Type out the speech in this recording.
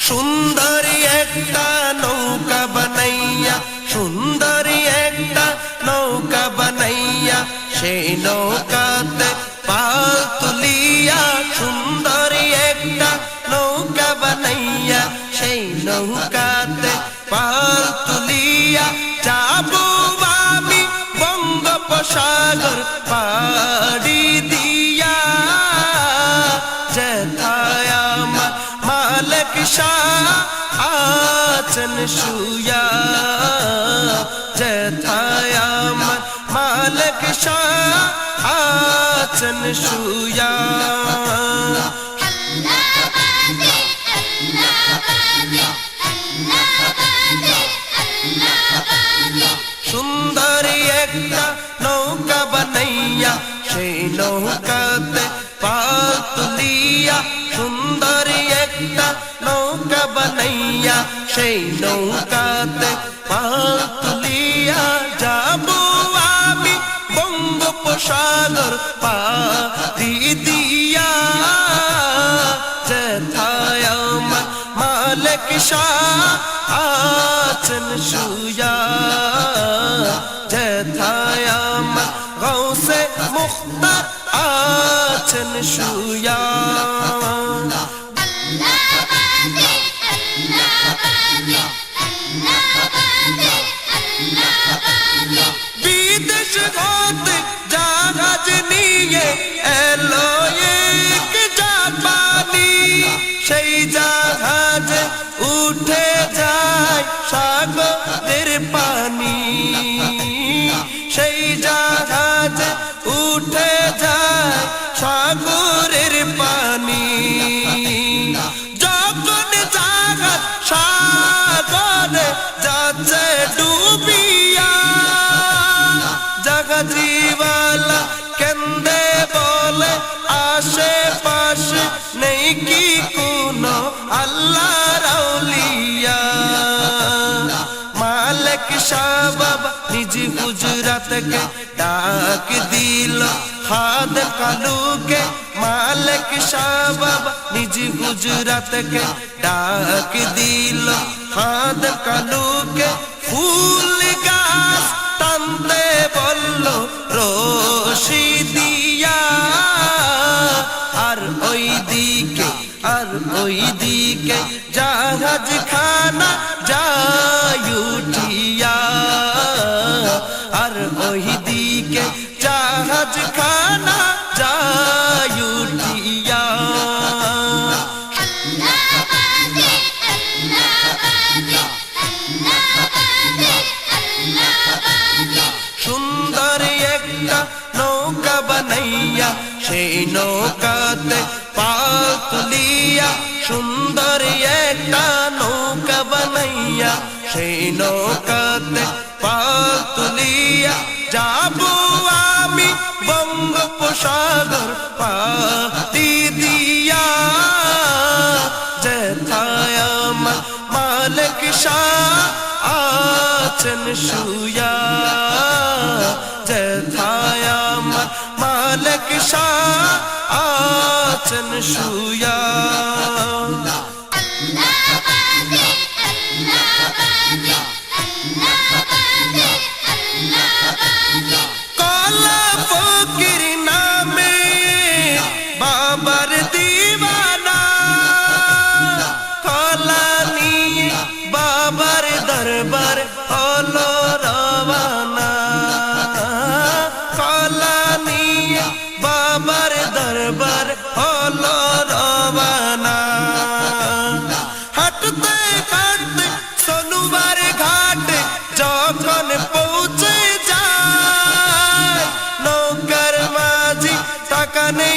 সুন্দরী একটা নৌকা বানাইয়া, সুন্দরী একটা নৌকা বানাইয়া, সেই নৌকাতে পাল তুলিয়া, সুন্দরী একটা নৌকা বানাইয়া, সেই নৌকাতে পাল তুলিয়া, যাবো আমি বঙ্গোপসাগর পাড়ি দিয়া, যেথায় আমার মালিক শাহ আছেন শুয়া, যেথায় আমার মালিক শাহ আছেন শুয়া। সুন্দরী একটা নৌকা বানাইয়া, সেই নৌকাতে পাল তুলিয়া, সুন্দরী একটা নৌকা বানাইয়া, সেই নৌকাতে পাল তুলিয়া, যাবো আমি বঙ্গোপসাগর পাড়ি দিয়া, যেথায় আমার মালিক শাহ আছেন শুয়া, যেথায় আমার গৌসে মুখতার আছেন শুয়া। বিদেশ হতে জাহাজ নিয়ে এলো এক জাপানি, সেই জাহাজে উঠে যায় সাগরের পানি, সেই জাহাজে উঠে যায় সাগরের পানি, যখন জাহাজ সাগরে যাচ্ছে ডুবিয়া, জাহাজিওয়ালা কেন্দে বলে আশেপাশে নেই কি কোনো আল্লাহর আউলিয়া, মালিক শাহ বাবা নিজ হুজরাতকে ডাক দিল খাদেম কালুকে, মালিক শাহ বাবা নিজ হুজরাতকে ডাক দিল খাদেম কালুকে, ফুল গাছ টানতে বলল রশি দিয়া, আর ওই দিকে জাহাজ খানা যায় উঠিয়া, আর ওই দিকে জাহাজ খানা যায় উঠিয়া। সুন্দরী একটা নৌকা বানাইয়া, সেই নৌকাতে পাল তুলিয়া, সুন্দরী একটা নৌকা বানাইয়া, সেই নৌকাতে পাল তুলিয়া, যাবো আমি বঙ্গোপসাগর পাড়ি দিয়া, যেথায় আমার মালিক শাহ আছেন শুয়া, যেথায় আমার মালিক শাহ আছেন শুয়া। কলা ফকির নামে বাবার দিওয়ানা, কলা নিয়ে বাবার দরবার হলো রওয়ানা, কলা নিয়ে বাবার দরবার হলো রওয়ানা, হাঁটতে হাঁটতে সোনুবার ঘাটে যখন পৌঁছে যায়, নৌকার মাঝি টাকা নেই